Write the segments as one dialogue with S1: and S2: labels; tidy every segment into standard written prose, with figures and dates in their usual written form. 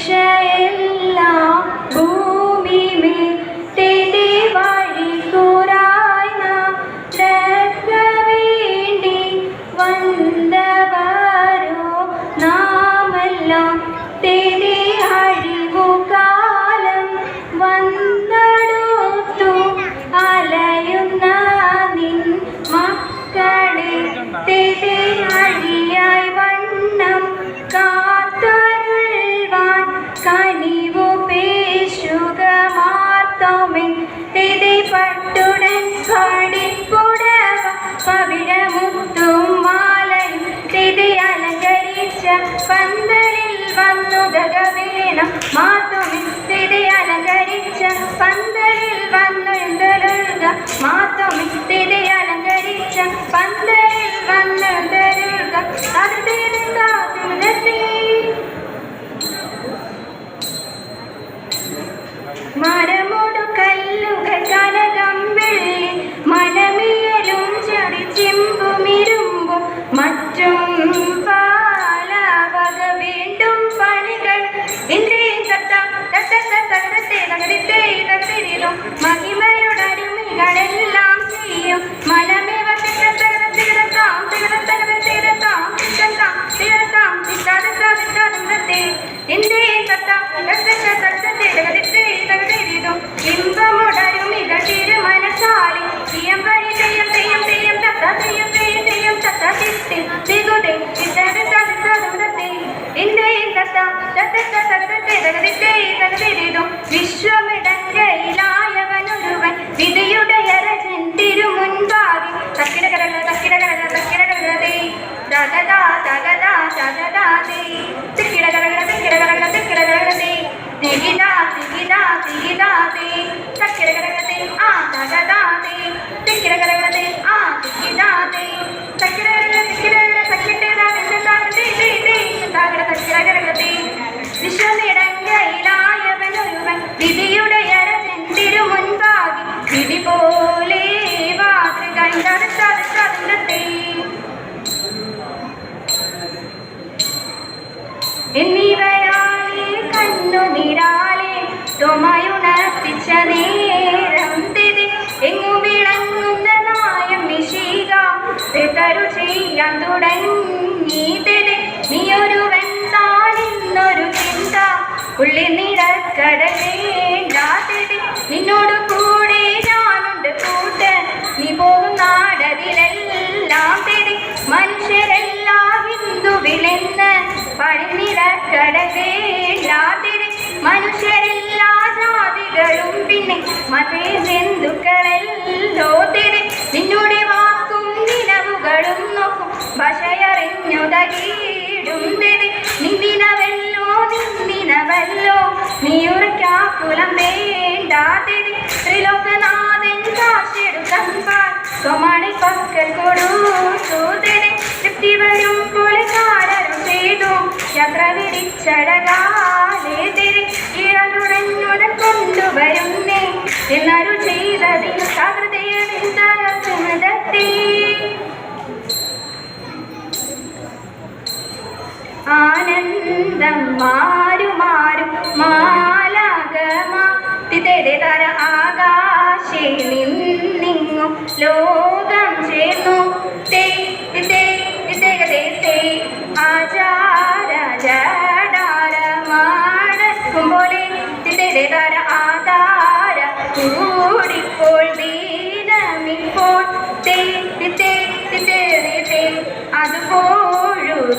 S1: രക്ഷയെല്ലാം ഭൂമിമേൽ തേടി വഴി കൂറായി നാം വേണ്ടി വന്നവരോ നാമെല്ലാം തേടി അഴിവുകാലം വന്നെടുത്തു അലയുന്ന നിൻ മക്കളെ തേടി അഴിയായി വണ്ണം കാത്തരുൾവാൻ കനിവു പേശുക മാർത്തോമിൻ തേടി പട്ടുടൻ പാടിപ്പുടവ പവിഴമുത്തും മാലയും തേടി അലങ്കരിച്ച പന്തലിൽ വന്നുതക വേണം മാർത്തോമിൻ തേടി അലങ്കരിച്ച പന്തലിൽ വന്നു എന്തരുക മാർത്തോമിൻ തേടി അലങ്കരിച്ച പന്തലിൽ വന്നു എന്തരുക മരമോടു കല്ലുകൾ കനകം വെള്ളി മനമിയലും ചെടി ചെമ്പുമിരുമ്പും മറ്റും പാലവക വീണ്ടും പണികൾ മഹിമയുടരുമികളെല്ലാം ചെയ്യും മനമേവ ഇമ്പമുടരും ഇത തിരുമനസാലി തീയം വഴി തെയ്യം തെയ്യം തെയ്യം തത്ത തെയ്യം തെയ്യം തെയ്യം തത്ത തിത്തി തികുതെ വിശ്വമിടങ്കയിലായവനൊരുവൻ വിധിയുടയരജൻ തിരുമുൻപാകി തക്കിടകരല തക്കിടകരല തക്കിടകരതേ തകതാ തകതാ തകതാതേ തിക്കിടകരല തിക്കിടകരല തിക്കിടകരതേ തികിതാ തികിതാ തികിതാതേ തക്കിടകരതേ ആ തകതാതേ തിക്കിടകരതേ ആ തികിതാതേ തക്കിടകരല തിക്കിടകരല തക്കിടകരല തക്കിടകരതേ വിശ്വമിടങ്കയിലായവനൊരുവൻ വിധിയുടയരജൻ തിരുമുൻപാകി വിധി പോലെ വാതൃകൾ നടത്തേ എന്നിവയാലേ കണ്ണുനീരാലേ തുമയുണർത്തിച്ച നേരം തിരി എങ്ങു വിളങ്ങുന്ന നായം വിശീക തെതരു ചെയ്യാൻ തുടങ്ങി തിരി നീയൊരുവൻ താനിന്നൊരു ചിന്ത ഉള്ളിൽ നിറക്കടലേണ്ടാതിരി നിന്നോട് കൂടെ ഞാനുണ്ട് കൂട്ട് നീ പോകും നാടതിലെല്ലാം തിരി മനുഷ്യരെല്ലാം ഹിന്ദുവിലെന്ന് പടിനിറക്കടലേണ്ടാതിരി മനുഷ്യരെല്ലാ ജാതികളും പിന്നെ മതേ ബന്ധുക്കളെല്ലോ തിരി നിന്നോട് വാക്കും നിലവുകളും നോക്കും ഭാഷയറിഞ്ഞുതകീടും തിരി നിന്ദിനവല്ലോ നിന്ദിനവല്ലോ നീയുറക്കാക്കുലം വേണ്ടാതിരി ത്രിലോകനാഥൻ കാശെടുക്കാൻ കൊമണി പക്കൽ കൊടുത്തിരി തൃപ്തി വരും പുളിക്കാരരും ചെയ്തു യാത്ര വിരിച്ചടകാലേ തിരി ഇഴലുടഞ്ഞുടൻ കൊണ്ടുവരുന്നേ എന്നരു ചെയ്തതിന് സഹൃദയമെന്തകത്തുമതത്തേ ആനന്ദം മാറുമാറും മാലാകമാ തിതര ആകാശേ നിന്നിങ്ങും ലോകം ചേർന്നു തേ തേ തേ തേ ആചാര ജടാരമാടക്കും പോലെ തിതര ആധാര കൂടിപ്പോൾ ദീനമിപ്പോൾ തേ തേ തേ തേ അതുപോഴുതന്നെ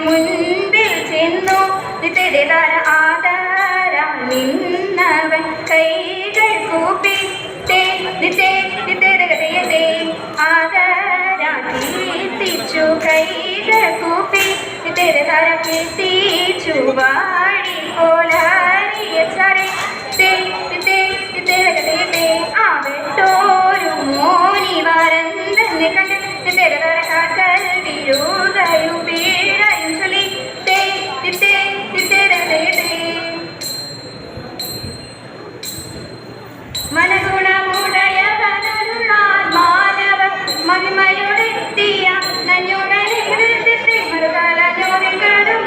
S1: മുൻപിൽ ചെന്നു തിതര ആധാര നിന്നവൻ കൈകൾ കൂപ്പി തേ തേ തേ ആധാര കീർത്തിച്ചു കൈകൾ കൂപ്പി തിതര കീർത്തിച്ചു വാടി പോലാരിയ ചാരെ തേ തേ തേ ആ വെട്ടോരു മോനി വരന്തെന്ന് കണ്ട് തിതര കാക്കൽ വിരുതയും പീഴയും ചൊല്ലി തേ തേ മനഗുണമുടയവനുള്ളാൽ മാനവ മഹിമയോടെത്തിയ നഞ്ഞുടനെ മറുകാല ജോലികളും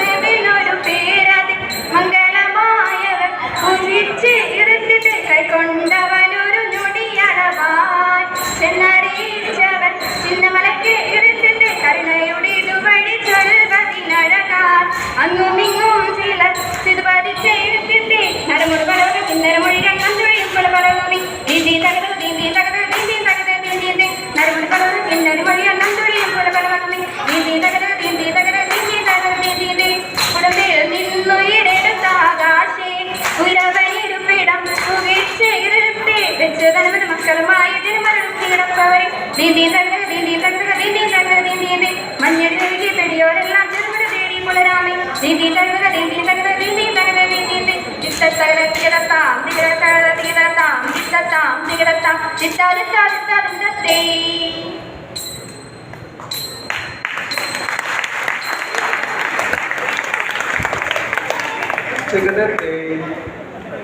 S1: നടുമുട പടവക കിന്നര മൊഴി രംഗം തുഴയുമ്പോൾ പടവമി ദീദി തകത ദീദി തകത ദീദി തകത ദീദി നടുമുട പടവക കിന്നര മൊഴി രംഗം തുഴയുമ്പോൾ പടവമി ദീദി തകത ദീദി തകത ദീദി തകത ദീദി ഉടമ്പിൽ നിന്നുയരെടുത്ത ആകാശേ ഉരവനിരുപ്പിടം സുഖിച്ചിരുത്തി വെച്ച് തനവന് മക്കളുമായി തിരുമരണം കിടപ്പവരെ ദീദി തകത ദീദി തകത ദീദി തകത ദീദി മഞ്ഞടി നൽകി പെടിയോരെല്ലാം ചെറുപട തേടി പുലരാമി ദീദി തകത ദീദി തകത ദീദി തകത ദീദി ചിത്തത്തകത തികടത്താം തികടത്തകത തികടത്താം ചിത്തത്താം തികടത്താം ചിത്താദിത്താദിത്താദിത്തേ
S2: Secretary.